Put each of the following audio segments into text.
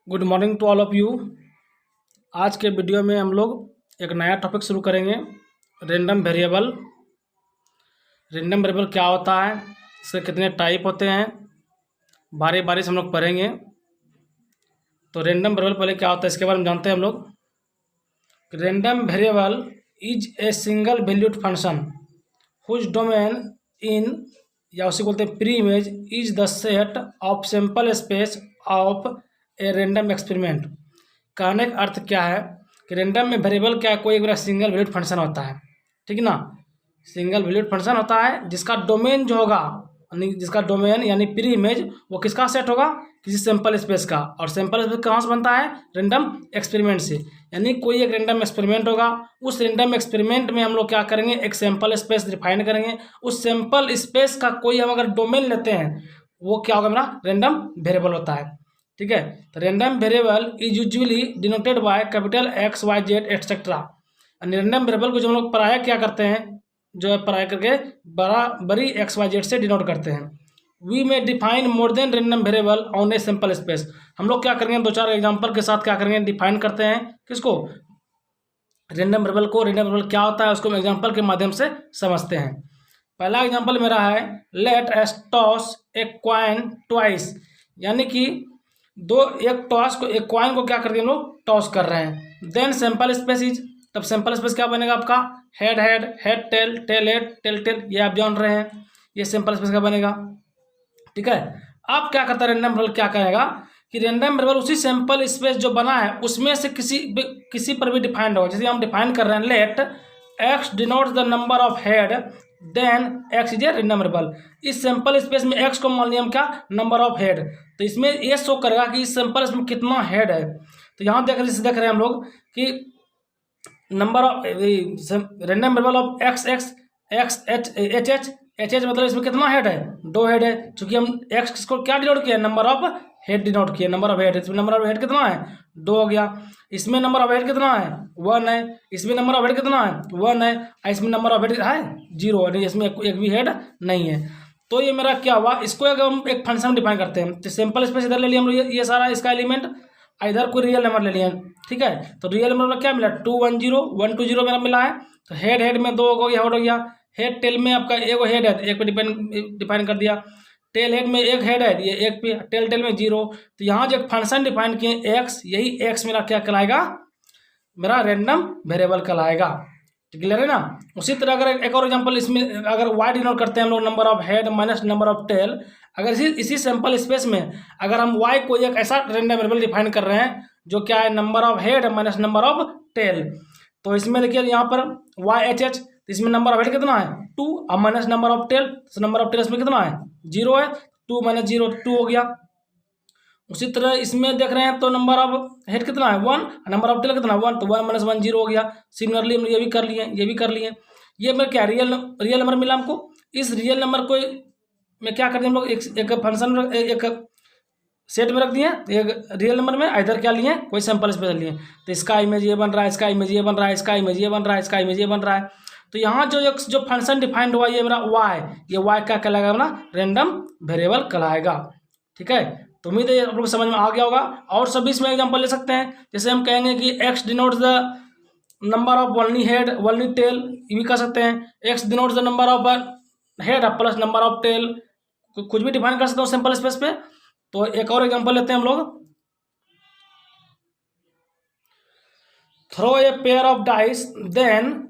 Good morning to all of you. आज के video में हम लोग एक नया टॉपिक शुरू करेंगे। Random variable. रेंडम वेरिएबल क्या होता है, इसके कितने टाइप होते हैं, बारी बारी से हम लोग पढ़ेंगे। तो रेंडम वेरिएबल पहले क्या होता है इसके बारे में जानते हैं हम लोग। Random variable is a single valued function whose domain in या उसे बोलते हैं pre image is the set of sample space of a random experiment. कहने का अर्थ क्या है कि रेंडम में वेरिएबल क्या है, कोई एक सिंगल वैल्यूड फंक्शन होता है, ठीक है ना। सिंगल वैल्यूड फंक्शन होता है जिसका डोमेन जो होगा, जिसका डोमेन यानी प्री इमेज वो किसका सेट होगा, किसी सैंपल स्पेस का। और सैंपल स्पेस कहाँ से बनता है, रेंडम एक्सपेरिमेंट से। यानी कोई एक रेंडम एक्सपेरिमेंट होगा, उस रेंडम एक्सपेरिमेंट में हम लोग क्या करेंगे, एक सैंपल स्पेस डिफाइन करेंगे। उस सैंपल स्पेस का कोई हम अगर डोमेन लेते हैं वो क्या होगा, मेरा रेंडम वेरिएबल होता है, ठीक है। तो random variable is usually denoted by capital X Y Z etcetera. Random variable को जो हम लोग प्राय क्या करते हैं, जो है प्राय करके बड़ी एक्स वाई जेड से डिनोट करते हैं। वी में define more than random variable on a sample space. हम लोग क्या करेंगे, दो चार एग्जांपल के साथ क्या करेंगे, डिफाइन करते हैं किसको, रेंडम वेरिएबल को। रेंडम वेरिएबल क्या होता है उसको हम एग्जांपल के माध्यम से समझते हैं। पहला एग्जांपल मेरा है, लेट एस टॉस ए क्वाइन ट्वाइस। यानी कि एक क्वाइन को क्या कर दिए हम लोग, टॉस कर रहे हैं। देन सैंपल स्पेस इज, तब सैंपल स्पेस क्या बनेगा आपका, head head, head tail, tail head, tail tail, ये आप जान रहे हैं, ये सैंपल स्पेस का बनेगा, ठीक है। अब क्या करता है रेंडम वेरिएबल, क्या करेगा कि रेंडम वेरिएबल उसी सैंपल स्पेस जो बना है उसमें से किसी पर भी डिफाइंड होगा। जैसे हम डिफाइन कर रहे हैं, let X denotes the number of head then X is a random variable. इस सैंपल स्पेस में एक्स को मान लिया हम क्या, नंबर ऑफ हेड। तो इसमें ये शो करेगा कि इस सैंपल स्पेस में कितना हेड है। तो यहाँ देख रहे हैं हम लोग कि number of random variable of x x x H H H H, मतलब इसमें कितना हेड है, 2 हेड है। चूंकि हम एक्स को क्या डिनोट किया, नंबर ऑफ हेड डिनोट किया, नंबर ऑफ हेड। इसमें नंबर ऑफ हेड कितना है, 2 हो गया। इसमें नंबर ऑफ हेड कितना है, 1 है। इसमें नंबर ऑफ हेड कितना है, 1 है। इसमें नंबर ऑफ हेड है 0 है, इसमें एक भी हेड नहीं है। तो ये मेरा क्या हुआ, इसको अगर हम एक फंक्शन डिफाइन करते हैं, तो सिंपल स्पेस इधर ले लिया हम लोग, ये सारा इसका एलिमेंट, इधर कोई रियल नंबर ले लिया, ठीक है। तो रियल नंबर क्या मिला, 2 1 0 1 2 0 मेरा मिला है। तो हेड हेड में 2 हो गया। हेड टेल में आपका एक हेड है, एक पे डिफाइन कर दिया। टेल हेड में एक हेड है, ये एक पे, टेल टेल में 0। तो यहाँ जो फंक्शन डिफाइन किए एक्स, यही एक्स मेरा क्या कहलाएगा, मेरा रेंडम वेरिएबल कहलाएगा, क्लियर है ना। उसी तरह अगर एक और एग्जांपल, इसमें अगर वाई डिनोट करते हैं हम लोग, number of head minus number of tail. अगर इसी सैंपल स्पेस में अगर हम वाई को एक ऐसा रेंडम वेरिएबल डिफाइन कर रहे हैं जो क्या है, number of head minus number of tail. तो इसमें देखिए यहाँ पर वाई एच एच, इसमें नंबर ऑफ हेड कितना है, 2, और माइनस नंबर ऑफ टेल, तो नंबर ऑफ टेल इसमें कितना है, 0 है। 2 माइनस 0 2 हो गया। उसी तरह इसमें देख रहे हैं तो नंबर ऑफ हेड कितना है, 1, नंबर ऑफ टेल कितना है, 1, तो 1 माइनस 1 0 हो गया। सिमिलरली हम ये भी कर लिए। ये मैं क्या, रियल नंबर मिला हमको। इस रियल नंबर को मैं क्या कर दिया हम लोग, एक फंक्शन, एक सेट में रख दिए, एक रियल नंबर में इधर क्या लिए, कोई सैंपल स्पेस लिए। तो इसका इमेज ये बन रहा है, इसका इमेज ये बन रहा है, इसका इमेज ये बन रहा है, इसका इमेज ये बन रहा है। तो यहाँ जो फंक्शन डिफाइंड हुआ ये मेरा वाई, ये वाई क्या कहलाएगा, मेरा रेंडम वेरिएबल कहलाएगा, ठीक है। तो उम्मीद है आप लोग समझ में आ गया होगा। और सभी इसमें एग्जांपल ले सकते हैं। जैसे हम कहेंगे कि X denotes the number of only head only tail, ये भी कर सकते हैं। X denotes the number of head plus number of tail, कुछ भी डिफाइन कर सकते हो सिंपल स्पेस पे। तो एक और एग्जांपल लेते हैं हम लोग, throw a pair of dice then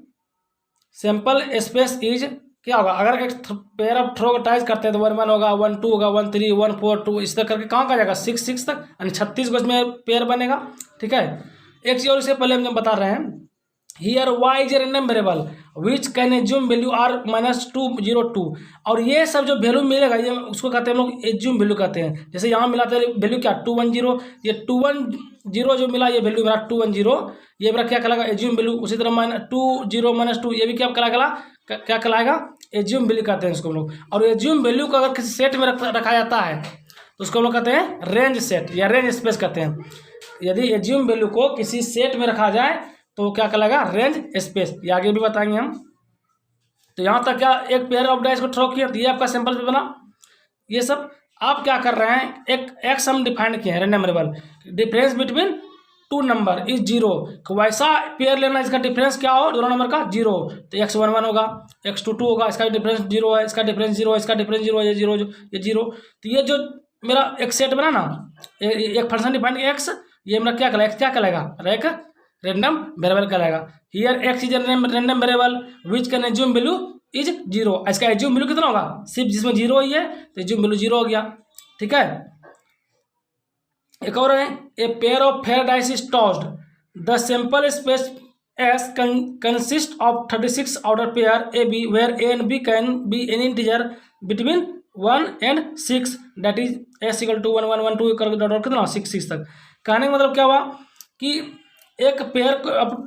sample space is, क्या होगा, अगर एक पेयर ऑफ थ्रो डाइस करते हैं तो 1 1 होगा, 1 2 होगा, 1 3 1 4 2, इस तरह करके कहाँ का जाएगा, 6 6 तक, यानी 36 को इसमें पेयर बनेगा, ठीक है। एक चीज और इससे पहले हम बता रहे हैं, here Y is a random variable which can assume value are minus 2 0 2। और ये सब जो वैल्यू मिलेगा ये उसको कहते हैं हम लोग एज्यूम वैल्यू कहते हैं। जैसे यहाँ मिला था वैल्यू क्या, 2 1 0, ये 2 1 0 जो मिला ये वैल्यू मेरा 2 1 0, ये मेरा क्या कहलाएगा, एज्यूम वैल्यू। उसी तरह माइनस 2 0 माइनस 2, ये भी क्या कहलाएगा, एज्यूम वैल्यू कहते हैं इसको हम लोग। और एज्यूम वैल्यू को अगर किसी सेट में रखा जाता है तो उसको हम लोग कहते हैं रेंज सेट या रेंज स्पेस कहते हैं। यदि एज्यूम वैल्यू को किसी सेट में रखा जाए तो क्या कहलाएगा, रेंज स्पेस। ये आगे भी बताएंगे हम। तो यहाँ तक क्या, एक पेयर ऑफ डाइस को थ्रो किया तो ये आपका सैंपल पे बना, ये सब। आप क्या कर रहे हैं, एक एक्स हम डिफाइन किए हैं random variable, difference between two number is zero. वैसा पेयर लेना इसका डिफरेंस क्या हो, दोनों नंबर का जीरो, तो x11 होगा, x22 होगा, इसका डिफरेंस जीरो है, इसका डिफरेंस जीरो है, इसका डिफरेंस जीरो है, ये जीरो ये जीरो। तो ये जो मेरा एक सेट बना ना, एक फंक्शन डिफाइन एक्स, ये मेरा क्या कहलाएगा, क्या कहलाएगा, एक रैंडम वेरिएबल कहलाएगा। Here X is random variable which can assume value is zero. इसका एज्यूम वैल्यू कितना होगा, सिर्फ जिसमें जीरो ही है तो एज्यूम वैल्यू जीरो हो गया। ठीक है, एक और है, a pair of fair dice is tossed, the sample space S consist of 36 outer pair A B where A and B can be any integer between 1 and 6 that is S equal to 1 1 1 2 करके dot कितना 6 6 तक। कहने का मतलब क्या हुआ कि एक पेयर अब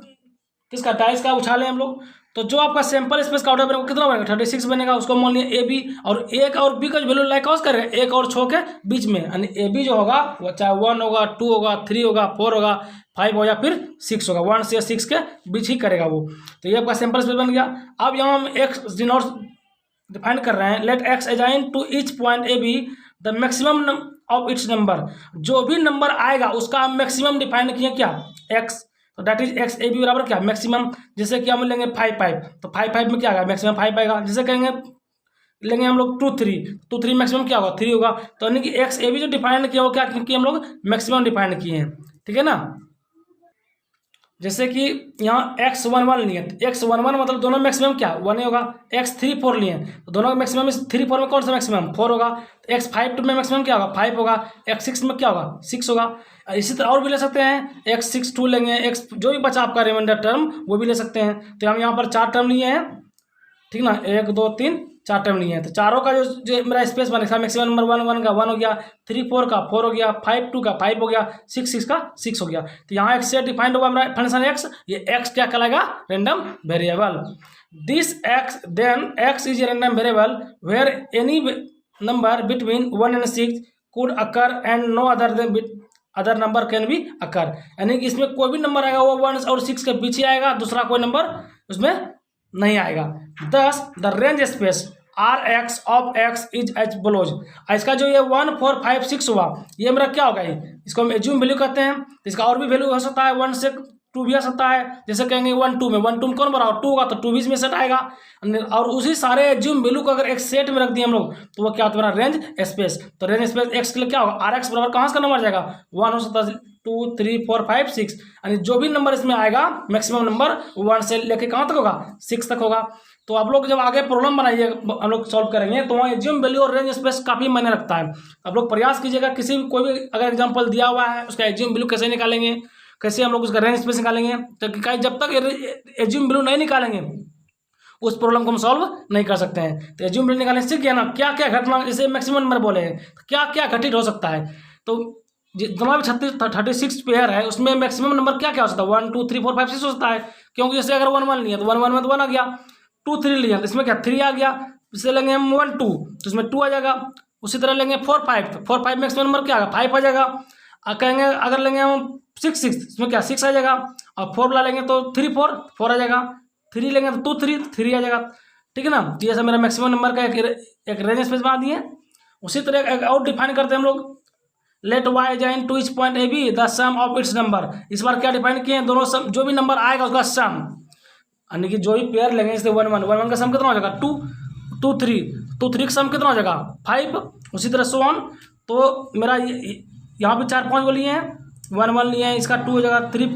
किसका डाइस का उछाले हम लोग, तो जो आपका सैंपल स्पेस का आउटर बनेगा कितना बनेगा 36 बनेगा। उसको मान लिया ए बी, और एक और बी का जो वैल्यू लाइक कॉस करेगा एक और 6 के बीच में, यानी ए बी जो होगा वो चाहे 1 होगा 2 होगा 3 होगा 4 होगा 5 होगा या फिर 6 होगा, 1 से 6 के बीच ही करेगा वो। तो ये आपका सैंपल स्पेस बन गया। अब यहाँ हम एक्स डिनोट डिफाइन कर रहे हैं, let X assign to each point A B the maximum of its number, जो भी नंबर आएगा उसका हम मैक्सिमम डिफाइन किए क्या, एक्स, तो that is X A B बराबर क्या मैक्सिमम। जैसे कि हम लेंगे 5 5, तो 5 5 में क्या आएगा मैक्सिमम 5 आएगा। जैसे कहेंगे लेंगे हम लोग 2 3 मैक्सिमम क्या होगा 3 होगा। तो यानी कि एक्स ए बी जो डिफाइन किया हो क्या, क्योंकि हम लोग मैक्सिमम डिफाइन किए हैं। ठीक है ना, जैसे कि यहाँ x11 लिए, x11 मतलब दोनों मैक्सिमम क्या 1 ही होगा। x34 लिए तो दोनों का मैक्सिमम 3 4 में कौन सा मैक्सिमम 4 होगा। तो x52 में मैक्सिमम क्या होगा 5 होगा। x6 में क्या होगा 6 होगा। इसी तरह और भी ले सकते हैं, x62 लेंगे, x जो भी बचा आपका रिमाइंडर टर्म वो भी ले सकते हैं। तो हम यहाँ पर 4 टर्म लिए हैं, ठीक ना, 1 2 3 4 टर्म लिए हैं। तो चारों का जो मेरा स्पेस बनेगा मैक्सिमम नंबर 1 1 का 1 हो गया, 3 4 का 4 हो गया, 5 2 का 5 हो गया, 6 6 का 6 हो गया। तो यहाँ एक सेट डिफाइंड होगा मेरा फंक्शन एक्स, ये एक्स क्या कहलाएगा random variable. This X then X is random variable where any number between 1 and 6 could occur and no other number can be occur. यानी कि इसमें कोई भी नंबर आएगा वो 1 और 6 के बीच ही आएगा, दूसरा कोई नंबर उसमें नहीं आएगा। Thus the range space R X of X is as belows. इसका जो ये 1 4 5 6 हुआ ये मेरा क्या होगा, इसको हम एज्यूम वैल्यू कहते हैं। इसका और भी वैल्यू हो सकता है, 1 से 2 भी आ सकता है। जैसे कहेंगे 1 2 में कौन बड़ा 2 होगा तो 2 बीच में सेट आएगा। और उसी सारे एज्यूम वैल्यू को अगर एक सेट में रख दिए हम लोग तो वो क्या होता है रेंज स्पेस। तो रेंज स्पेस एक्स के लिए क्या होगा आर एक्स बराबर कहाँ से नंबर जाएगा 1 हो सकता है 2 3 4 5 6, यानी जो भी नंबर इसमें आएगा मैक्सिमम नंबर 1 से लेके कहाँ तक होगा 6 तक होगा। तो आप लोग जब आगे प्रॉब्लम बनाइए हम लोग सॉल्व करेंगे तो वहाँ एज्यूम वैल्यू और रेंज स्पेस काफ़ी मायने रखता है। आप लोग प्रयास कीजिएगा, किसी भी कोई भी अगर एग्जांपल दिया हुआ है उसका एज्यूम वैल्यू कैसे निकालेंगे, कैसे हम लोग उसका रेंज स्पेस निकालेंगे, तो जब तक एज्यूम वैल्यू नहीं निकालेंगे उस प्रॉब्लम को हम सॉल्व नहीं कर सकते हैं। तो एज्यूम वैल्यू निकालने से क्या ना क्या क्या घटना, जैसे मैक्सिमम नंबर बोले हैं तो क्या क्या घटित हो सकता है। तो जितना भी 36 पेयर है उसमें मैक्सिमम नंबर क्या क्या हो सकता है 1 2 3 4 5 6 हो सकता है। क्योंकि जैसे अगर 1 1 लिया तो 1 1 में तो 1 आ गया, 2 3 लिया तो इसमें क्या 3 आ गया। इससे लेंगे हम 1 2 तो इसमें 2 आ जाएगा। उसी तरह लेंगे 4 5 तो 4 5 मैक्सिमम नंबर क्या आएगा 5 आ जाएगा। कहेंगे अगर लेंगे हम 6 6 इसमें क्या 6 आ जाएगा। और 4 ला लेंगे तो 3 4 4 आ जाएगा। 3 लेंगे तो 2 3 3 आ जाएगा। ठीक है ना, तो ये सब मेरा मैक्सिमम नंबर का एक रेंज स्पेस बना दिए। उसी तरह एक और डिफाइन करते हैं हम लोग, let Y join to each point A B the sum of its number. इस बार क्या डिफाइन किए हैं दोनों सम, जो भी नंबर आएगा उसका सम, यानी कि जो भी पेयर लेंगे जैसे 1 1 1 1 का सम कितना हो जाएगा 2 2 3 का सम कितना हो जाएगा 5। उसी तरह सो ऑन। तो मेरा यहाँ पे 4 5 को लिए हैं 1 1 लिए हैं, इसका 2 हो जाएगा 3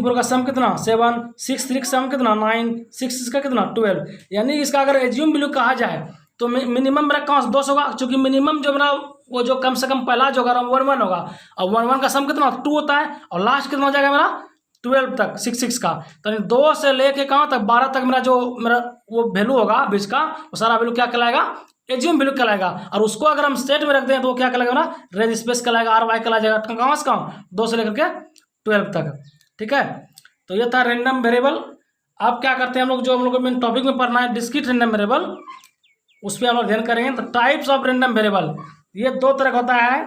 4 का सम कितना 7 6 3 का सम कितना 9 6 6 का कितना 12। यानी इसका अगर एज्यूम वैल्यू कहा जाए तो मिनिमम मेरा कहाँ से 2 होगा, क्योंकि मिनिमम जो मेरा वो जो कम से कम पहला जो होगा 1 1 होगा और 1 1 का सम कितना 2 होता है और लास्ट कितना हो जाएगा मेरा 12 तक 6 6 का। तो 2 से लेके कहाँ तक 12 तक मेरा वो वैल्यू होगा बीच का, वो सारा वैल्यू क्या कहलाएगा एज्यूम वैल्यू कहलाएगा। और उसको अगर हम सेट में रख दें तो वो क्या कहलाएगा ना रेंज स्पेस कहलाएगा, आर वाई कहला जाएगा। कहाँ से कहाँ 2 से लेकर के 12 तक। ठीक है, तो ये था रैंडम वेरिएबल। अब क्या करते हैं हम लोग, जो हम लोग को टॉपिक में पढ़ना है डिस्क्रीट रैंडम वेरिएबल, उस पर हम लोग ध्यान करेंगे। तो टाइप्स ऑफ रैंडम वेरिएबल ये 2 तरह का होता है।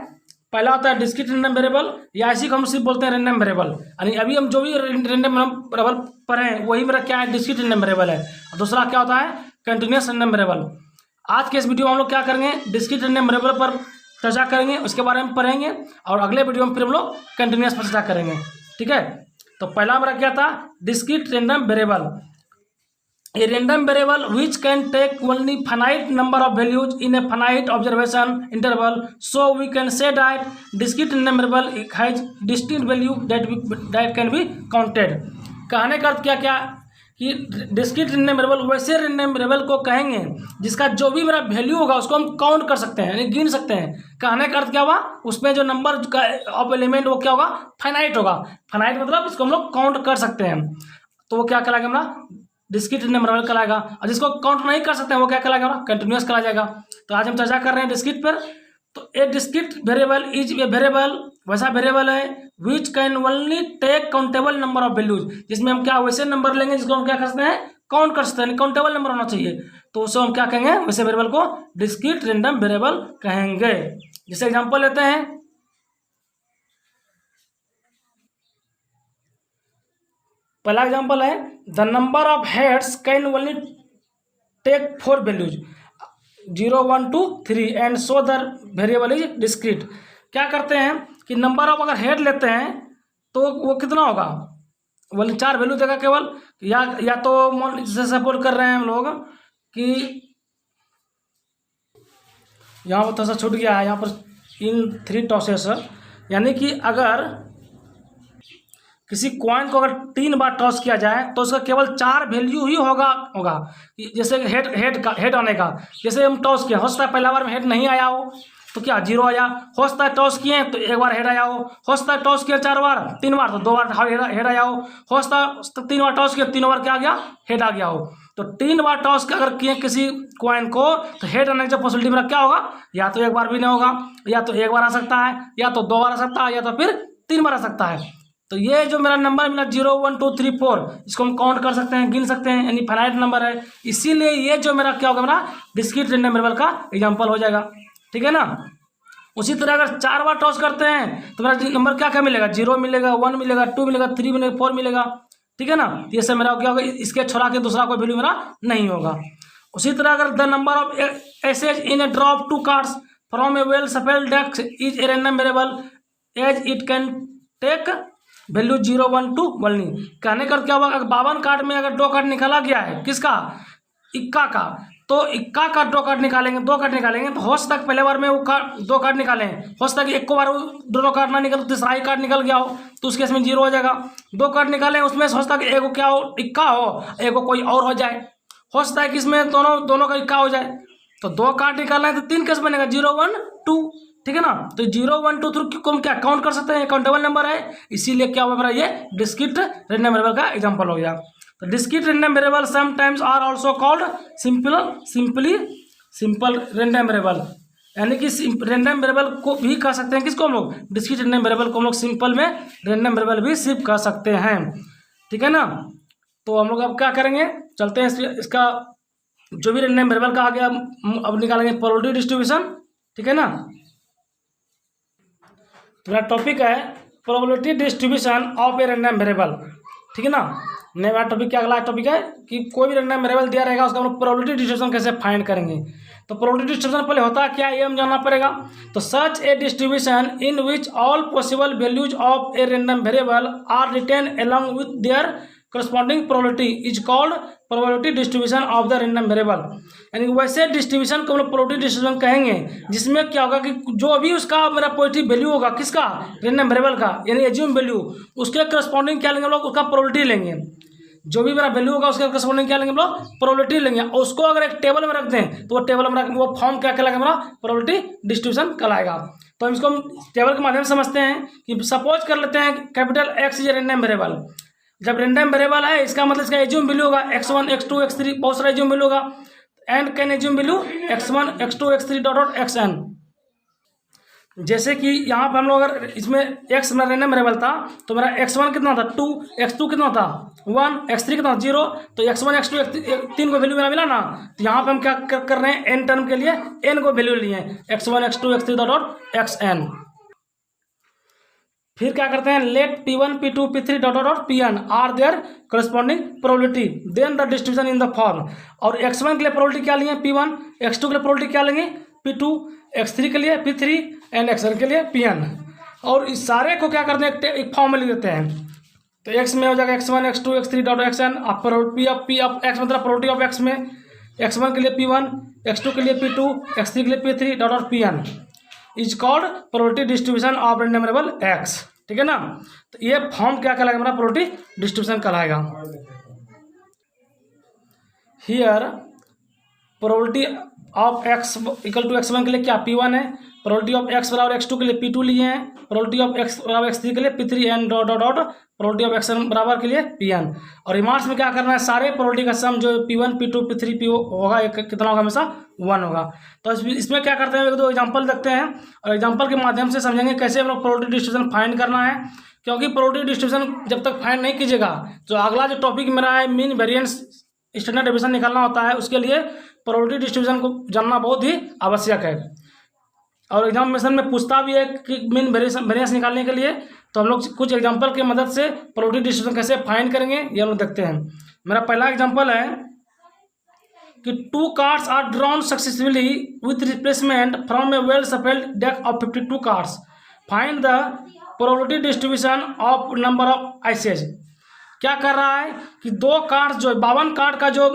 पहला होता है डिस्क्रीट रैंडम वेरिएबल, या इसी को हम सिर्फ बोलते हैं रैंडम वेरिएबल। यानी अभी हम जो भी रैंडम वेरिएबल पढ़े हैं वही मेरा क्या है डिस्क्रीट रैंडम वेरिएबल है। और दूसरा क्या होता है कंटिन्यूअस रैंडम वेरिएबल। आज के इस वीडियो में हम लोग क्या करेंगे, डिस्क्रीट रैंडम वेरिएबल पर चर्चा करेंगे, उसके बारे में पढ़ेंगे और अगले वीडियो में फिर हम लोग कंटिन्यूअस पर चर्चा करेंगे। ठीक है, तो पहला हमारा क्या था, discrete random variable. A random variable which can take only finite number of values in a finite observation interval, so we can say that discrete random variable has distinct value that can be counted। कहने का अर्थ क्या क्या कि discrete random variable वैसे random variable को कहेंगे जिसका जो भी मेरा वैल्यू होगा उसको हम काउंट कर सकते हैं, यानी गिन सकते हैं। कहने का अर्थ क्या हुआ, उसमें जो नंबर ऑफ एलिमेंट वो क्या होगा, फाइनाइट होगा। फाइनाइट मतलब इसको हम लोग काउंट कर सकते हैं, तो वो क्या कहलाएगा हमारा डिस्क्रीट रैंडम वेरिएबल कहलाएगा। और जिसको काउंट नहीं कर सकते हैं वो क्या कहलाएगा, कंटिन्यूअस कहला जाएगा। तो आज हम चर्चा कर रहे हैं डिस्क्रीट पर। तो a discrete variable is a variable, वैसा वेरिएबल है which can only take countable number of values, जिसमें हम क्या वैसे नंबर लेंगे जिसको हम क्या कर सकते हैं, काउंट कर सकते हैं, काउंटेबल नंबर होना चाहिए। तो उसको हम क्या कहेंगे, वैसे वेरिएबल को डिस्क्रीट रैंडम वेरिएबल कहेंगे। जैसे एग्जाम्पल लेते हैं, पहला एग्जांपल है the number of heads can only take 4 values 0 1 2 3 and so the variable is discrete. क्या करते हैं कि नंबर ऑफ अगर हेड लेते हैं तो वो कितना होगा, बोले 4 वैल्यू देगा केवल, या तो जैसे सपोर्ट कर रहे हैं हम लोग कि यहाँ पर थोड़ा सा छूट गया है, यहाँ पर इन 3 टॉसेस, यानी कि अगर किसी कॉइन को अगर 3 बार टॉस किया जाए तो उसका केवल 4 वैल्यू ही होगा। जैसे हेड आने का, जैसे हम टॉस किए, हो सकता है पहला बार में हेड नहीं आया हो तो क्या 0 आया, हो सकता है टॉस किए तो 1 बार हेड आया हो सकता है टॉस किया 4 बार 3 बार तो 2 बार हेड आया हो सकता है 3 बार टॉस किया 3 बार क्या आ गया, हेड आ गया हो। तो 3 बार टॉस अगर किए किसी कॉइन को तो हेड आने की जो पॉसिबिलिटी मेरा क्या होगा, या तो 1 बार भी नहीं होगा, या तो 1 बार आ सकता है, या तो 2 बार आ सकता है, या तो फिर 3 बार आ सकता है। तो ये जो मेरा नंबर मिला 0 1 2 3 4, इसको हम काउंट कर सकते हैं, गिन सकते हैं, यानी फाइनाइट नंबर है। इसीलिए ये जो मेरा क्या होगा, मेरा डिस्क्रीट रैंडम वेरिएबल का एग्जांपल हो जाएगा। ठीक है ना। उसी तरह अगर 4 बार टॉस करते हैं तो मेरा नंबर क्या क्या मिलेगा, 0 मिलेगा, 1 मिलेगा, 2 मिलेगा, 3 मिलेगा, 4 मिलेगा। ठीक है ना। ये सब मेरा क्या होगा, इसके छोड़ा के दूसरा कोई वैल्यू मेरा नहीं होगा। उसी तरह अगर the number of aces in a drop 2 cards from a well shuffled deck is a random variable as it can take value 0 1 2 only. कहने का क्या हुआ, अगर 52 कार्ड में अगर 2 कार्ड निकाला गया है, किसका, इक्का का, तो इक्का का 2 कार्ड निकालेंगे, 2 कार्ड निकालेंगे तो हो सकता है पहले बार में वो 2 कार्ड निकालें, हो सकता है कि एक को बार दोनों कार्ड ना निकल, तीसरा ही कार्ड निकल गया हो तो उसके इसमें 0 हो जाएगा। 2 कार्ड निकालें उसमें हो सकता है कि एक को क्या हो, इक्का हो, एक को कोई और हो जाए, हो सकता है कि इसमें दोनों का इक्का हो जाए। तो 2 कार्ड निकालना है तो 3 केस बनेगा 0 1 2। ठीक है ना। तो 0 1 2 3 को हम क्या काउंट कर सकते हैं, काउंटेबल नंबर है, इसीलिए क्या हुआ मेरा ये डिस्क्रीट रैंडम वेरिएबल का एग्जांपल हो गया। तो discrete random variable sometimes are also called simple random variable, यानी कि रैंडम वेरिएबल को भी कह सकते हैं, किसको हम लोग, डिस्क्रीट रैंडम वेरिएबल को हम लोग सिंपल में रैंडम वेरिएबल भी सिर्फ कह सकते हैं। ठीक है ना। तो हम लोग अब क्या करेंगे, चलते हैं इसका जो भी रैंडम वेरिएबल का आ गया अब निकालेंगे प्रोबेबिलिटी डिस्ट्रीब्यूशन। ठीक है ना। मेरा टॉपिक है probability distribution of a random variable. ठीक है ना। मेरा टॉपिक क्या, अगला टॉपिक है कि कोई भी रैंडम वेरिएबल दिया रहेगा उसका हम लोग प्रोबेबिलिटी डिस्ट्रीब्यूशन कैसे फाइंड करेंगे। तो प्रोबेबिलिटी डिस्ट्रीब्यूशन पहले होता है क्या, ये हम जानना पड़ेगा। तो such a distribution in which all possible values of a random variable are written along with their corresponding probability is called probability distribution of the random variable। यानी वैसे डिस्ट्रीब्यूशन को हम लोग probability distribution कहेंगे जिसमें क्या होगा कि जो भी उसका मेरा पॉजिटिव वैल्यू होगा, किसका, रैंडम वेरिएबल का, यानी एज्यूम वैल्यू, उसके करस्पॉन्डिंग क्या लेंगे हम लोग, उसका प्रोबेबिलिटी लेंगे। जो भी मेरा वैल्यू होगा उसके करस्पॉन्डिंग क्या लेंगे हम लोग, प्रोबेबिलिटी लेंगे। और उसको अगर एक टेबल में रख दें तो वो टेबल में वो फॉर्म क्या कहलाएगा, हमारा प्रोबेबिलिटी डिस्ट्रीब्यूशन कहलाएगा। तो हम इसको टेबल के माध्यम से समझते हैं कि सपोज कर लेते हैं capital x is random variable. जब रैंडम वेरिएबल है इसका मतलब इसका एज्यूम वैल्यू होगा x1 x2 x3, बहुत सारा एज्यूम वैल्यू होगा, and can assume value x1 x2 x3 dot xn। जैसे कि यहाँ पर हम लोग अगर इसमें x मेरा रैंडम वेरिएबल था तो मेरा x1 कितना था 2, x2 कितना था 1, x3 कितना 0, तो x1 x2 3 को वैल्यू मेरा मिला ना। तो यहाँ पे हम क्या कर रहे हैं, n टर्म के लिए n को वैल्यू लिए x1 x2 x3 dot xn। फिर क्या करते हैं, let P1 P2 P3 dot dot Pn are their corresponding probability then the distribution in the form. और x1 के लिए प्रोबेबिलिटी क्या लिए P1, x2 के लिए प्रोबेबिलिटी क्या लेंगे P2, x3 के लिए P3 एंड xn के लिए Pn। और इस सारे को क्या करते हैं, एक फॉर्म में लिख देते हैं। तो x में हो जाएगा x1 x2 x3 dot xn। अब P ऑफ x मतलब प्रोबेबिलिटी ऑफ x में x1 के लिए P1, x2 के लिए P2, x3 के लिए P3 dot dot Pn is called probability distribution of random variable x। ठीक है ना। तो ये फॉर्म क्या कहलाएगा, हमारा प्रोबेबिलिटी डिस्ट्रीब्यूशन कहलाएगा। Here probability of x equal to x1 के लिए क्या P1 है, प्रोबेबिलिटी ऑफ x बराबर x2 के लिए P2 लिए हैं, प्रोबेबिलिटी ऑफ x बराबर x3 के लिए P3 and dot dot dot probability of xn बराबर के लिए Pn। और रिमार्क्स में क्या करना है, सारे प्रोबेबिलिटी का सम जो P1 P2 P3 P होगा एक कितना होगा, हमेशा 1 होगा। तो इसमें क्या करते हैं, एक दो एग्जांपल देखते हैं और एग्जांपल के माध्यम से समझेंगे कैसे हम लोग प्रोबेबिलिटी डिस्ट्रीब्यूशन फाइंड करना है। क्योंकि प्रोबेबिलिटी डिस्ट्रीब्यूशन जब तक फाइंड नहीं कीजिएगा, तो अगला जो टॉपिक मेरा है मीन वेरिएंस स्टैंडर्ड डेविएशन निकालना होता है, उसके लिए प्रोबेबिलिटी डिस्ट्रीब्यूशन को जानना बहुत ही आवश्यक है। और एग्जामिनेशन में पूछता भी है कि मीन वेरिएंस निकालने के लिए, तो हम लोग कुछ एग्जांपल की मदद से प्रोबेबिलिटी डिस्ट्रीब्यूशन कैसे फाइंड करेंगे ये हम लोग देखते हैं। मेरा पहला एग्जांपल है कि 2 cards are drawn successfully with replacement from a well shuffled deck of 52 cards, find the probability distribution of number of aces. क्या कर रहा है कि 2 कार्ड जो 52 कार्ड का जो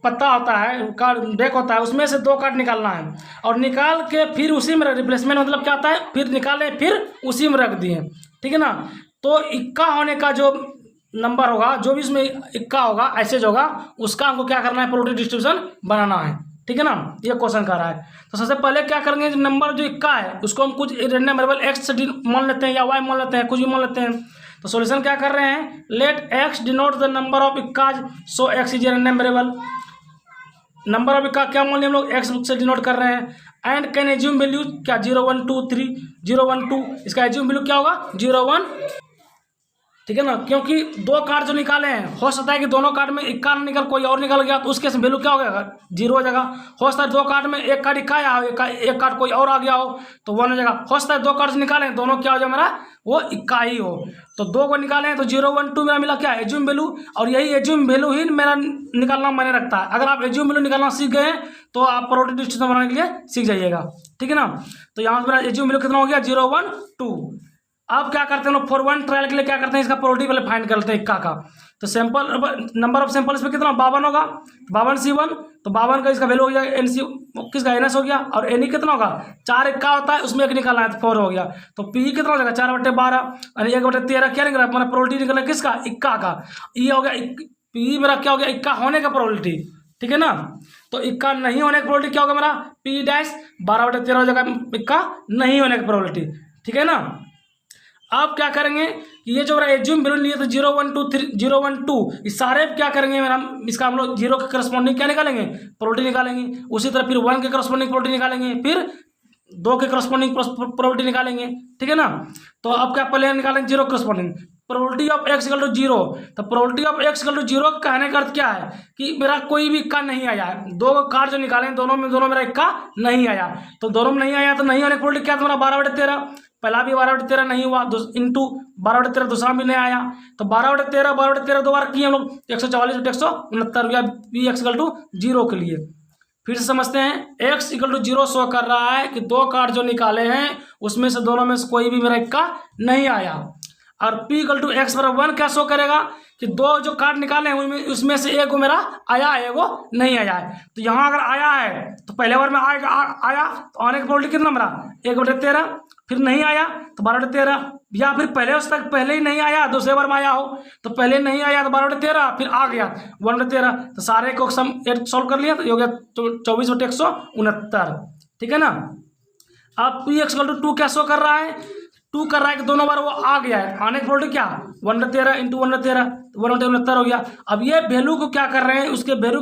पत्ता होता है, कार्ड डेक होता है, उसमें से 2 कार्ड निकालना है और निकाल के फिर उसी में रिप्लेसमेंट मतलब क्या होता है, फिर निकाले फिर उसी में रख दिए। ठीक है ना। तो इक्का होने का जो नंबर होगा, जो भी इसमें इक्का होगा आइसेज होगा, उसका हमको क्या करना है, प्रोबेबिलिटी डिस्ट्रीब्यूशन बनाना है। ठीक है ना। ये क्वेश्चन कर रहा है। तो सबसे पहले क्या करेंगे, नंबर जो इक्का है उसको हम कुछ रैंडम वेरिएबल x मान लेते हैं या y मान लेते हैं, कुछ भी मान लेते हैं। तो सॉल्यूशन क्या कर रहे हैं, let x denote the number of इक्काज so x is a random variable. Number of इक्का क्या मान लिया हम लोग, x से डिनोट कर रहे हैं। एंड कैन एज्यूम वैल्यू क्या 0 1 2 3 0 1 2, इसका एज्यूम वैल्यू क्या होगा 0 1। ठीक है ना। क्योंकि 2 कार्ड जो निकाले हैं, हो सकता है कि दोनों कार्ड में इक्का ना निकल कोई और निकल गया, तो उसके वैल्यू क्या हो गया 0 हो जाएगा। हो सकता है 2 कार्ड में एक कार्ड इक्का आया हो, एक कार्ड कोई और आ गया हो तो 1 हो जाएगा। हो सकता है 2 कार्ड निकाले दोनों क्या हो जाए, मेरा वो इक्का ही हो। तो 2 को निकाले हैं तो 0 1 2 मेरा मिला क्या, एज्यूम वैल्यू। और यही एज्यूम वैल्यू ही मेरा निकालना मायने रखता है। अगर आप एज्यूम वैल्यू निकालना सीख गए तो आप प्रोबेबिलिटी डिस्ट्रीब्यूशन बनाने के लिए सीख जाइएगा। ठीक है ना। तो यहाँ से मेरा एज्यूम वैल्यू कितना हो गया 0 1 2। अब क्या करते हैं लोग, फॉर 1 ट्रायल के लिए क्या करते हैं, इसका प्रोबेबिलिटी पहले फाइंड कर लेते हैं इक्का का। तो सैंपल नंबर ऑफ सैंपल इसमें कितना 52 होगा, 52 C1, तो 52 का इसका वैल्यू हो गया NC किसका NS हो गया। और NE कितना होगा, 4 इक्का होता है उसमें 1 निकालना है तो 4 हो गया। तो P कितना हो जाएगा 4/12 और 1/13 क्या निकला, हमारा प्रोबेबिलिटी निकला किसका, इक्का का। ये हो गया P मेरा क्या हो गया, इक्का होने का प्रोबेबिलिटी। ठीक है ना। तो इक्का नहीं होने का प्रोबेबिलिटी क्या होगा मेरा, P डैश 12/13 हो जाएगा इक्का नहीं होने का प्रोबेबिलिटी। ठीक है ना। अब क्या करेंगे कि ये जो मेरा एज्यूम वैल्यू लिए तो 0 1 2 3 0 1 2 इस सारे क्या करेंगे मेरा, इसका हम लोग 0 के करस्पॉन्डिंग क्या निकालेंगे, प्रोबेबिलिटी निकालेंगे। उसी तरह फिर 1 के करस्पॉन्डिंग प्रोबेबिलिटी निकालेंगे, फिर 2 के करस्पॉन्डिंग प्रोबेबिलिटी निकालेंगे। ठीक है ना। तो अब क्या पहले निकालेंगे 0 corresponding probability of x equal to 0। तो probability of x equal to 0 कहने का अर्थ क्या है कि मेरा कोई भी इक्का नहीं आया है। 2 कार्ड जो निकाले दोनों मेरा इक्का नहीं आया, तो दोनों में नहीं आया तो नहीं होने की प्रोबेबिलिटी क्या तुम्हारा 12/13। पहला भी 12/13 नहीं हुआ, इंटू 12/13 दूसरा भी नहीं आया। तो 12/13 दो बार किए हम लोग 144 × 169 रुपया P x इक्वल टू 0 के लिए। फिर से समझते हैं, x इक्वल टू 0 शो कर रहा है कि 2 कार्ड जो निकाले हैं उसमें से दोनों में से कोई भी मेरा इक्का नहीं आया। और P इक्वल टू x बराबर 1 क्या शो करेगा कि 2 जो कार्ड निकाले हैं उसमें से एक मेरा आया है, एगो नहीं आया है। तो यहाँ अगर आया है तो पहले बार में आया तो आने की प्रोबेबिलिटी कितना मेरा 1/13, फिर नहीं आया तो 12/13, या फिर पहले उस तक पहले ही नहीं आया दूसरे बार में आया हो तो पहले नहीं आया तो 12/13 फिर आ गया 1/13। तो सारे को सम सॉल्व कर लिया तो ये हो गया 24/169। ठीक है ना। अब P x इक्वल टू 2 क्या शो कर रहा है, 2 कर रहा है कि दोनों बार वो आ गया है, आने की प्रोबेबिलिटी क्या 1/13 इंटू 1/13 1/69 हो गया। अब ये वैल्यू को क्या कर रहे हैं, उसके वैल्यू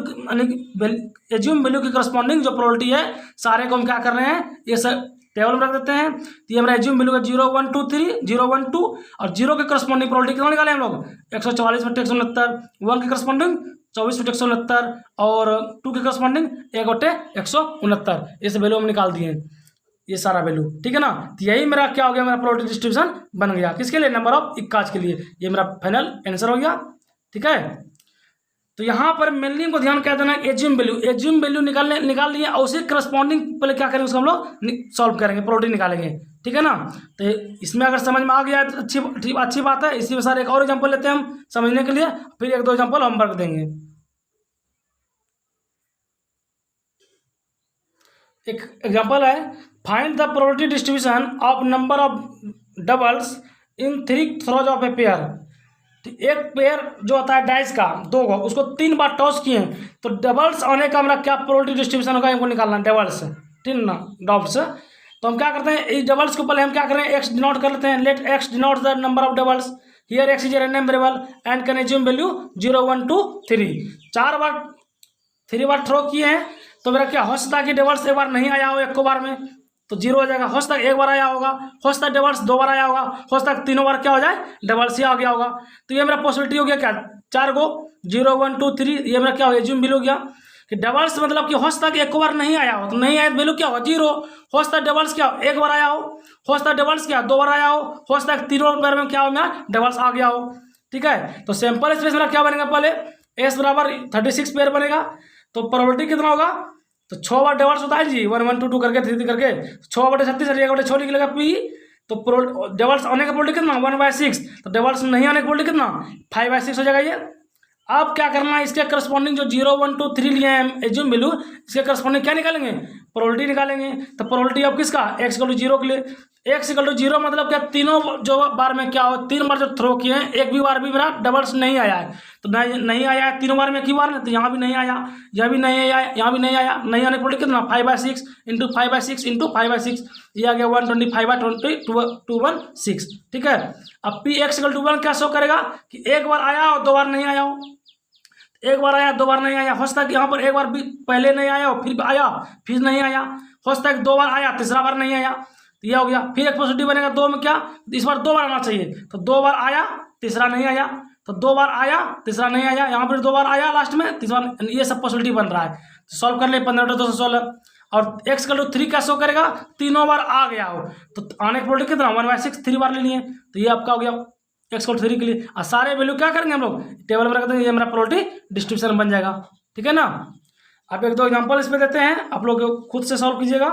एज्यूम वैल्यू की करस्पॉन्डिंग जो प्रोबेबिलिटी है सारे को हम क्या कर रहे हैं, ये सब टेबल में रख देते हैं। तो ये हमारा एज्यूम वैल्यू का 0 1 2 3 0 1 2 और 0 के करस्पॉन्डिंग प्रोबेबिलिटी कितना निकाले हम लोग 144/169, 1 के करस्पॉन्डिंग 24/169 और 2 के करस्पॉन्डिंग 1/169। इस वैल्यू हम निकाल दिए। ये सारा वैल्यू, ठीक है ना। तो यही मेरा क्या हो गया, मेरा प्रोबेबिलिटी डिस्ट्रीब्यूशन बन गया, किसके लिए, नंबर ऑफ इक्काज के लिए। ये मेरा फाइनल आंसर हो गया, ठीक है। तो यहाँ पर मेनली को ध्यान क्या देना, एज्यूम वैल्यू निकाल लिए और उसे करस्पॉन्डिंग पहले क्या करेंगे, उसको हम लोग सॉल्व करेंगे, प्रोबेबिलिटी निकालेंगे, ठीक है ना। तो इसमें अगर समझ में आ गया तो अच्छी बात है। इसी में सारे एक और एग्जाम्पल लेते हैं हम समझने के लिए, फिर एक दो एग्जाम्पल होमवर्क देंगे। एक एग्जाम्पल है, find the probability distribution of number of doubles in 3 throws of a pair. एक पेयर जो होता है डाइस का 2 को, उसको 3 बार टॉस किए तो डबल्स आने का हमारा क्या प्रोबेबिलिटी डिस्ट्रीब्यूशन होगा, इनको निकालना है डबल्स, ठीक ना, डॉट्स। तो हम क्या करते हैं, इस डबल्स को पहले हम क्या करें, एक्स डिनोट कर लेते हैं। Let x denote the number of doubles, here X is a random variable and can assume value 0 1 2 3। 3 बार थ्रो किए हैं तो मेरा क्या हो सकता है कि डबल्स एक बार नहीं आया हो, एक को बार में तो 0 हो जाएगा। हो सकता है एक बार आया होगा, हो सकता है डबल्स 2 बार आया होगा, हो सकता है 3 बार क्या हो जाए, डबल्स ही आ गया होगा। तो ये मेरा पॉसिबिलिटी हो गया क्या, 4 को 0 1 2 3। ये मेरा क्या हो गया, एज्यूम वैल्यू हो गया कि डबल्स मतलब कि हो सकता है कि एक बार नहीं आया हो, तो नहीं आया तो वैल्यू क्या होगा 0। हो सकता है डबल्स क्या एक बार आया हो सकता है डबल्स क्या 2 बार आया हो सकता है 3 बार में क्या हो मेरा डबल्स आ गया हो, ठीक है। तो सैंपल स्पेस मेरा क्या बनेगा, पहले एस बराबर 36 पेयर बनेगा। तो प्रोबेबिलिटी कितना होगा, तो 6 बार डबल्स होता है जी, 1 1 2 2 करके 3 3 करके 6/36 1/6 निकलेगा पी। तो डबल्स आने का प्रोबेबिलिटी कितना 1/6, तो डबल्स नहीं आने का प्रोबेबिलिटी कितना 5/6 हो जाएगा ये। अब क्या करना है, इसके करस्पॉन्डिंग जो 0 1 2 3 लिए हैं एज्यूम वैल्यू, इसके करस्पॉन्डिंग क्या निकालेंगे, प्रोबेबिलिटी निकालेंगे। तो प्रोबेबिलिटी अब किसका, x = 0 के लिए। x = 0 मतलब क्या, तीनों जो बार में क्या हो, 3 बार जो थ्रो किए हैं एक भी बार भी मेरा डबल्स नहीं आया है, तो नहीं आया है 3 बार में, की बार में, तो यहाँ भी नहीं आया, यह भी नहीं आया, यहाँ भी नहीं आया, नहीं आने पर कितना 5/6 इंटू 5/6 इंटू 5/6, ये आ गया 125/216, ठीक है। अब p x = 1 क्या शो करेगा कि एक बार आया और 2 बार नहीं आया हो, एक बार आया 2 बार नहीं आया। हो सकता है कि यहाँ पर एक बार भी पहले नहीं आया हो, फिर आया फिर नहीं आया। हो सकता है कि 2 बार आया, तीसरा बार नहीं आया, तो यह हो गया। फिर एक पॉसिबिलिटी बनेगा 2 में क्या, इस बार 2 बार आना चाहिए, तो 2 बार आया तीसरा नहीं आया, तो 2 बार आया तीसरा नहीं आया, यहाँ पर 2 बार आया लास्ट में तीसरा, ये सब पॉसिबिलिटी बन रहा है। तो सॉल्व कर ले 15 2 16। और x = 3 क्या शो करेगा, तीनों बार आ गया हो, तो आने की प्रोबेबिलिटी कितना 1/6, 3 बार ले लिए, तो ये आपका हो गया x = 3 के लिए। और सारे वैल्यू क्या करेंगे हम लोग टेबल में रख देंगे, ये मेरा प्रोबेबिलिटी डिस्ट्रीब्यूशन बन जाएगा, ठीक है ना। आप एक दो एग्जांपल इसमें देते हैं, आप लोग खुद से सॉल्व कीजिएगा।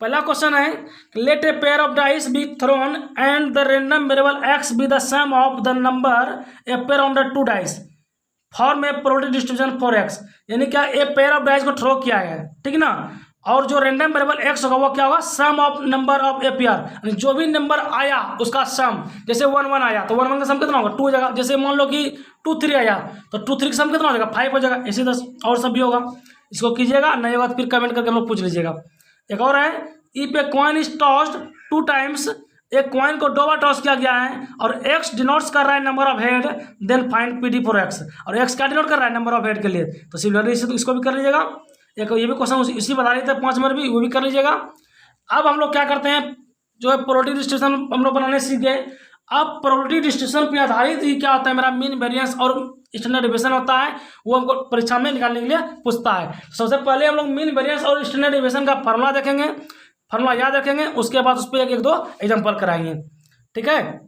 पहला क्वेश्चन है, let a pair of dice be thrown and the random variable x be the sum of the number a pair on the 2 dice form a probability distribution for x। यानी क्या, a pair of dice को throw किया है, ठीक है ना, और जो रैंडम वेरिएबल x होगा वो क्या होगा, sum of number of a pair, जो भी नंबर आया उसका सम। जैसे 1 1 आया तो 1 1 का सम कितना होगा 2 हो जाएगा। जैसे मान लो कि 2 3 आया तो 2 3 का सम कितना हो जाएगा 5 हो जाएगा। ऐसे 10 और सब भी होगा, इसको कीजिएगा, नहीं होगा तो फिर कमेंट करके हम लोग पूछ लीजिएगा। एक और है, if a coin is tossed 2 times, एक कॉइन को 2 बार टॉस किया गया है और x डिनोट्स कर रहा है number of head, then find PD for x। और x क्या डिनोट कर रहा है, नंबर ऑफ हेड के लिए, तो सिमिलरली इसको भी कर लीजिएगा। एक ये भी क्वेश्चन इसी बता रहे थे 5 नंबर भी, वो भी कर लीजिएगा। अब हम लोग क्या करते हैं, जो है प्रोबेबिलिटी डिस्ट्रीब्यूशन हम लोग बनाने सीख गए। अब प्रोबेबिलिटी डिस्ट्रीब्यूशन पे आधारित ही क्या होता है, मेरा मीन वेरिएंस और स्टैंडर्ड डेविएशन होता है, वो हमको परीक्षा में निकालने के लिए पूछता है। सबसे पहले हम लोग मीन वेरिएंस और स्टैंडर्ड डेविएशन का फॉर्मूला देखेंगे, फॉर्मूला याद रखेंगे, उसके बाद उस पर एक दो एग्जाम्पल कराएंगे, ठीक है।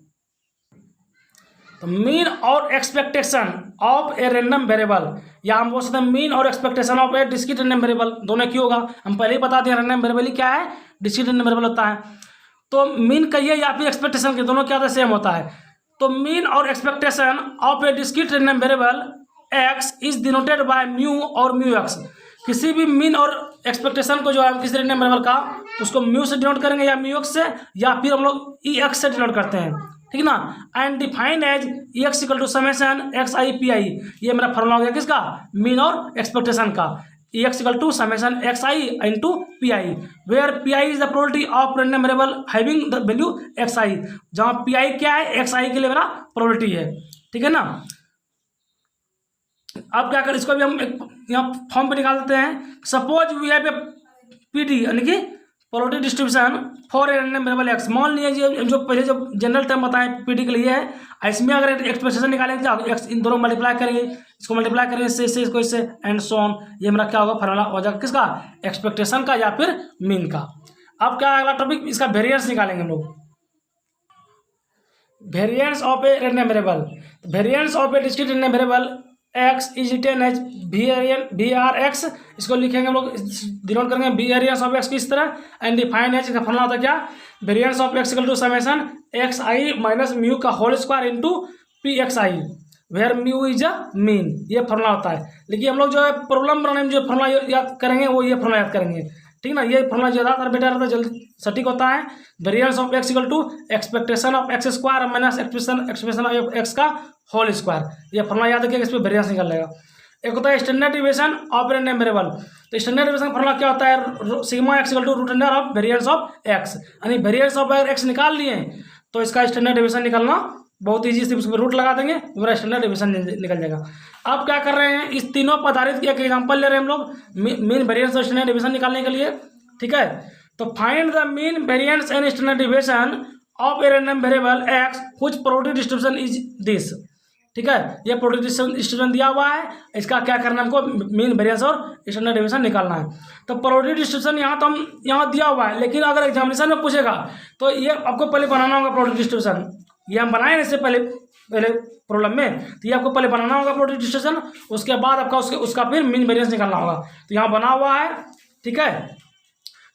तो मीन और expectation of a random variable, या हम बोल सकते हैं मीन और expectation of a discrete random variable, दोनों क्यों होगा हम पहले ही बता दें। रैंडम वेरिएबल क्या है, डिस्क्रीट रैंडम वेरिएबल होता है। तो मीन कहिए या फिर एक्सपेक्टेशन के, दोनों क्या होता है, सेम होता है। तो मीन और expectation of a discrete random variable x is denoted by mu और म्यू एक्स। किसी भी मीन और एक्सपेक्टेशन को जो है किसी रैंडम वेरिएबल का, उसको म्यू से डिनोट करेंगे या म्यू एक्स से, या फिर हम लोग ई एक्स से डिनोट करते हैं, ठीक ना। And defined as x = summation xi pi। ये मेरा फॉर्मूला हो गया किसका, मीन और एक्सपेक्टेशन का। x = summation xi into pi, where pi is the probability of random variable having the value xi, जहाँ pi क्या है, xi के लिए मेरा प्रोबेबिलिटी है, ठीक है ना। अब क्या कर, इसको भी हम एक यहाँ फॉर्म पे निकाल देते हैं। Suppose we have a PD यानी कि probability distribution for a random variable x. मान लीजिए जो पहले जो जनरल टर्म बताएं पीडी के लिए है, इसमें अगर एक्सप्रेशन निकालेंगे क्या होगा, एक्स इन दोनों मल्टीप्लाई करेंगे, इसको मल्टीप्लाई करेंगे इससे इसको इससे एंड सो ऑन, ये मेरा क्या होगा फॉर्मूला हो जाएगा किसका, एक्सपेक्टेशन का या फिर मीन का। अब क्या अगला टॉपिक, इसका वेरिएंस निकालेंगे हम लोग, variance of a random variable. Variance of a discrete random variable x is written as V R x, इसको लिखेंगे हम लोग, डिनोट करेंगे वेरिएंस ऑफ एक्स की इस तरह, एंड डिफाइन एज, इसका फॉर्मूला होता है क्या, variance of x equal to summation x i minus mu का whole square into p x i where mu is a mean, ये फॉर्मूला होता है। लेकिन हम लोग जो है प्रॉब्लम बनाने में जो फॉर्मूला याद करेंगे वो ये फॉर्मूला याद करेंगे, ठीक ना, ये फॉर्मूला ज़्यादातर बेटर रहता है, जल्दी सटीक होता है। Variance of x equal to expectation of x square minus expectation of x का होल स्क्वायर, ये फॉर्मूला याद रखिएगा, इस पर वेरिएंस निकल लेगा। एक होता है standard deviation of random variable, तो स्टैंडर्ड डिविएशन फॉर्मूला क्या होता है, sigma x equal to root under of variance of x, यानी वेरिएंस ऑफ अगर एक्स निकाल लिए तो इसका स्टैंडर्ड डिविएशन निकालना बहुत ईजी, सिर्फ उसमें रूट लगा देंगे मेरा स्टैंडर्ड डिविएशन निकल जाएगा। अब क्या कर रहे हैं, इस तीनों पर आधारित एक एग्जांपल ले रहे हैं हम लोग मीन वेरिएंस और स्टैंडर्ड डिविएशन निकालने के लिए, ठीक है। तो find the mean variance and standard deviation of a random variable x which probability distribution is this, ठीक है, ये प्रोबेबिलिटी डिस्ट्रीब्यूशन दिया हुआ है, इसका क्या करना है हमको, मीन वेरिएंस और स्टैंडर्ड डिविएशन निकालना है। तो प्रोबेबिलिटी डिस्ट्रीब्यूशन यहाँ तो हम यहाँ दिया हुआ है, लेकिन अगर एग्जामिनेशन में पूछेगा तो ये आपको पहले बनाना होगा प्रोबेबिलिटी डिस्ट्रीब्यूशन, ये हम बनाए इससे पहले प्रॉब्लम में, तो ये आपको पहले बनाना होगा प्रोबेबिलिटी डिस्ट्रीब्यूशन, उसके बाद आपका उसका फिर मीन वेरिएंस निकालना होगा। तो यहाँ बना हुआ है, ठीक है।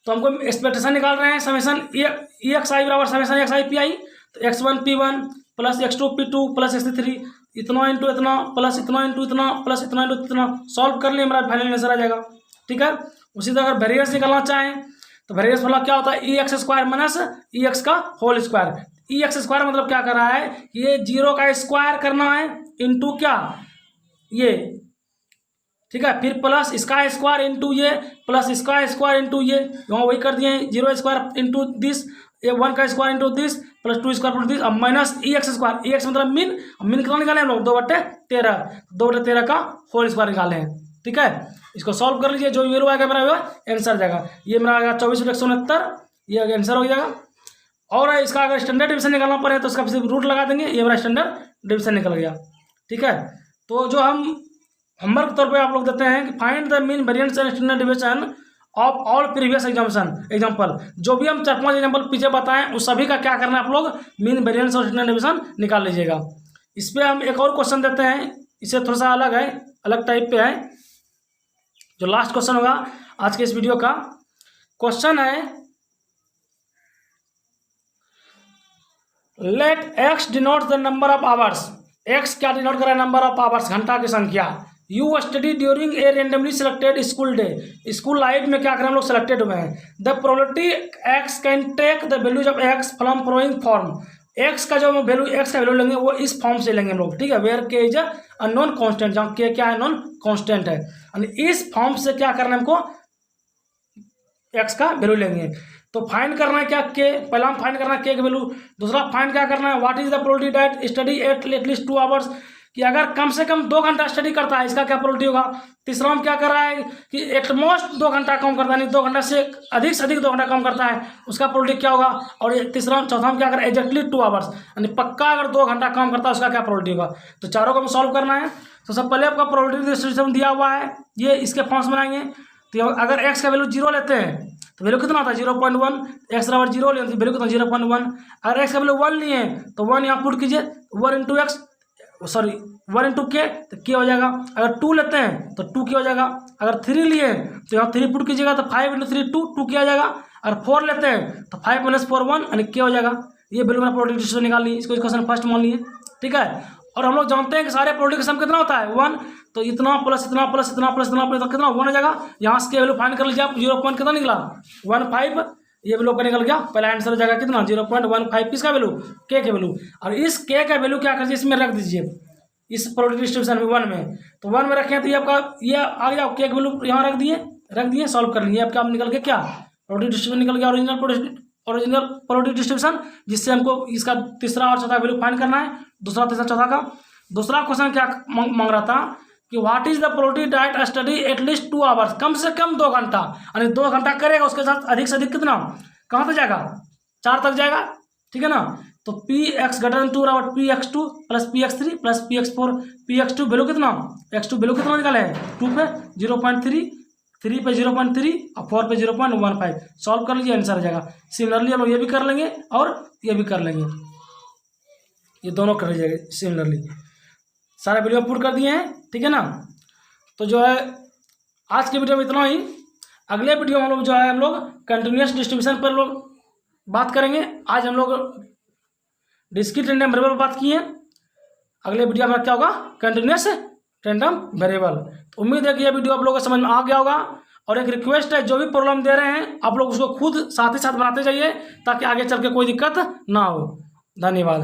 तो हमको एक्सपेक्टेशन निकाल रहे हैं, समेशन ई एक्स आई बराबर summation x i p i, तो x one p one plus x two p two plus x three, इतना इंटू इतना प्लस इतना इंटू इतना प्लस इतना इंटू इतना, सॉल्व कर लिए मेरा फाइनल आंसर आ जाएगा, ठीक है। उसी तरह अगर वेरिएंस निकालना चाहें तो वेरिएंस फॉर्मूला क्या होता है, ई एक्स स्क्वायर माइनस ई एक्स का होल स्क्वायर। ई एक्स स्क्वायर मतलब क्या कर रहा है, ये जीरो का स्क्वायर करना है इंटू क्या ये, ठीक है, फिर प्लस इसका स्क्वायर इंटू ये प्लस इसका स्क्वायर इंटू ये, यहाँ वही कर दिए, जीरो स्क्वायर इंटू दिस, ये वन का square into this plus two square plus this, अब माइनस ई एक्स स्क्वायर, ई एक्स मतलब मीन, मीन कितना निकाले हम लोग 2/13 का होल स्क्वायर निकाले हैं, ठीक है। इसको सॉल्व कर लीजिए, जो वैल्यू आएगा मेरा आंसर जाएगा, ये मेरा आएगा 24/169, ये आंसर हो जाएगा। और इसका अगर स्टैंडर्ड डिविएशन निकालना पड़े तो उसका सिर्फ रूट लगा देंगे, ये मेरा स्टैंडर्ड डिविएशन निकल गया, ठीक है। तो जो हम होमवर्क के तौर पे आप लोग देते हैं कि find the mean variance and standard deviation of all previous example, जो भी हम 4-5 एग्जाम्पल पीछे बताएं उस सभी का क्या करना है आप लोग, मीन वेरिएंस और स्टैंडर्ड डिविएशन निकाल लीजिएगा। इस पर हम एक और क्वेश्चन देते हैं, इससे थोड़ा सा अलग है, अलग टाइप पे है, जो लास्ट क्वेश्चन होगा आज के इस वीडियो का। क्वेश्चन है, let x denote the number of hours, x क्या डिनोट कर रहा है, नंबर ऑफ आवर्स, घंटा की संख्या, you study during a randomly selected school day, school life में क्या करें हम लोग सिलेक्टेड हुए हैं। The probability x can take the values of x from following form, x का जो वैल्यू एक्स का वैल्यू लेंगे वो इस फॉर्म से लेंगे हम लोग, ठीक है, वेयर के इज अ नॉन कांस्टेंट, जहाँ के क्या है नॉन कांस्टेंट है, इस फॉर्म से क्या करना है हमको, एक्स का वैल्यू लेंगे। तो फाइंड करना है क्या, के, पहला हम फाइंड करना है के वैल्यू, दूसरा फाइंड क्या करना है, what is the probability that study at least 2 hours, कि अगर कम से कम 2 घंटा स्टडी करता है इसका क्या प्रोबेबिलिटी होगा। तीसरा हम क्या कर रहा है कि एटमोस्ट 2 घंटा कम करता है, नहीं 2 घंटा से अधिक 2 घंटा कम करता है उसका प्रोबेबिलिटी क्या होगा। और तीसरा चौथा हम क्या करें, एग्जैक्टली 2 आवर्स, यानी पक्का अगर 2 घंटा कम करता है उसका क्या प्रोबेबिलिटी होगा। तो चारों को हम सॉल्व करना है। तो सब पहले आपका प्रोबेबिलिटी डिस्ट्रीब्यूशन दिया हुआ है, ये इसके फॉर्म्स बनाएंगे। तो अगर एक्स का वैल्यू 0 लेते हैं तो वैल्यू कितना आता है 0.1, एक्स बराबर 0 लिए तो वैल्यू कितना 0.1। अगर एक्स का वैल्यू 1 लिए तो 1 यहाँ पुट कीजिए, 1 इंटू एक्स, सॉरी 1 इंटू के, तो के हो जाएगा। अगर 2 लेते हैं तो 2 के हो जाएगा। अगर 3 लिए तो यहाँ 3 पुट कीजिएगा तो 5 इंटू 3 2 के आ जाएगा। अगर 4 लेते हैं तो 5 - 4 1 यानी के हो जाएगा। ये वैल्यू मेरा प्रोबेबिलिटी डिस्ट्रीब्यूशन निकाल ली, इसको क्वेश्चन फर्स्ट मान लिए, ठीक है। और हम लोग जानते हैं कि सारे प्रोबेबिलिटी का सम कितना होता है 1, तो इतना प्लस इतना प्लस इतना प्लस इतना प्लस कितना 1 हो जाएगा। यहाँ से वैल्यू फाइंड कर लीजिए आप, 0. कितना निकला 15, ये वैल्यू का निकल गया। पहला आंसर हो जाएगा कितना 0.15 किसका वैल्यू, के वैल्यू। और इस के का वैल्यू क्या करिए इसमें रख दीजिए, इस प्रोबेबिलिटी डिस्ट्रीब्यूशन में 1 में, तो 1 में रखें तो ये आपका ये आ गया, के का वैल्यू यहाँ रख दिए सॉल्व कर लेंगे। आपका निकल गया क्या, प्रोबेबिलिटी डिस्ट्रीब्यूशन निकल गया, ओरिजिनल प्रोबेबिलिटी डिस्ट्रीब्यूशन, जिससे हमको इसका तीसरा और चौथा वैल्यू फाइंड करना है, दूसरा तीसरा चौथा का। दूसरा क्वेश्चन क्या मांग रहा था कि what is the probability that study at least 2 hours, कम से कम 2 घंटा, यानी 2 घंटा करेगा, उसके साथ अधिक से अधिक कितना, कहाँ तक जाएगा, 4 तक जाएगा, ठीक है ना। तो पी एक्स ग्रेटर देन 2 बराबर P x 2 plus P x 3 plus P x 4, P x 2 value कितना, एक्स 2 वैल्यू कितना निकाले हैं, 2 पे 0.3, 3 पे 0.3 और 4 पे 0.15, सॉल्व कर लीजिए, आंसर आ जाएगा। सिमिलरली हम लोग ये भी कर लेंगे और ये भी कर लेंगे, ये दोनों कर लीजिएगा सिमिलरली। सारे वीडियो पूर्ण कर दिए हैं, ठीक है ना। तो जो है आज के वीडियो में इतना ही। अगले वीडियो में हम लोग जो है हम लोग कंटिन्यूस डिस्ट्रीब्यूशन पर लोग बात करेंगे। आज हम लोग डिस्क्रीट रैंडम वेरिएबल बात किए हैं, अगले वीडियो में क्या होगा, कंटिन्यूस रैंडम वेरिएबल। तो उम्मीद है कि यह वीडियो आप लोगों को समझ में आ गया होगा। और एक रिक्वेस्ट है, जो भी प्रॉब्लम दे रहे हैं आप लोग उसको खुद साथ ही साथ बनाते जाइए, ताकि आगे चल के कोई दिक्कत ना हो। धन्यवाद।